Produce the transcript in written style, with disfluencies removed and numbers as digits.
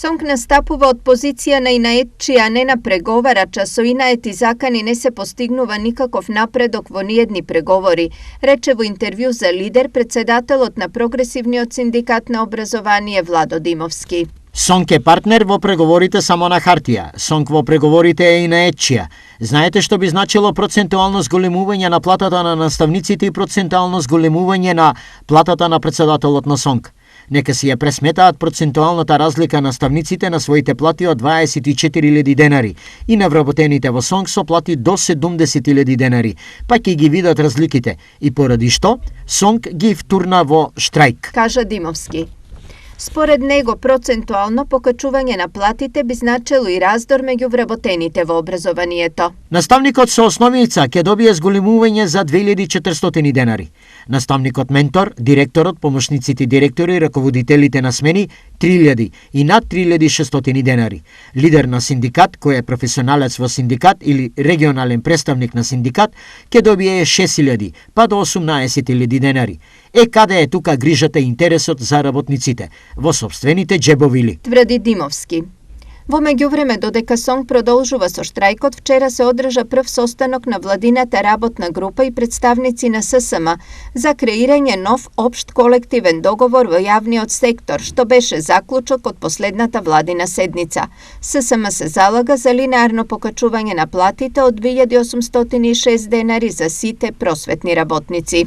Сонг настапува од позиција на Инаетчија, а не на преговарача, со Инает и Закани не се постигнува никаков напредок во ниедни преговори, рече во интервју за Лидер председателот на Прогресивниот синдикат на образование Владо Димовски. Сонг е партнер во преговорите само на хартија. Сонг во преговорите е Инаетчија. Знаете што би значило процентуално зголемување на платата на наставниците и процентуално зголемување на платата на председателот на Сонг? Нека си ја пресметаат процентуалната разлика наставниците на своите плати од 24.000 денари и навработените во Сонг со плати до 70.000 денари, па ќе ги видат разликите и поради што Сонг ги втурна во штрајк, кажа Димовски. Според него, процентуално покачување на платите би значило и раздор меѓу вработените во образованието. Наставникот со основица ќе добие зголемување за 2400 денари. Наставникот ментор, директорот, помошниците директори, раководителите на смени 3000 и над 3600 денари. Лидер на синдикат, кој е професионалец во синдикат или регионален представник на синдикат, ќе добие 6000 па до 18.000 денари. Каде е тука грижата и интересот за работниците? Во сопствените џебови ли? Тврди Димовски. Во меѓувреме, додека Сонг продолжува со штрајкот, вчера се одржа прв состанок на владината работна група и представници на ССМ за креирање нов општ колективен договор во јавниот сектор, што беше заклучок од последната владина седница. ССМ се залага за линеарно покачување на платите од 2806 денари за сите просветни работници.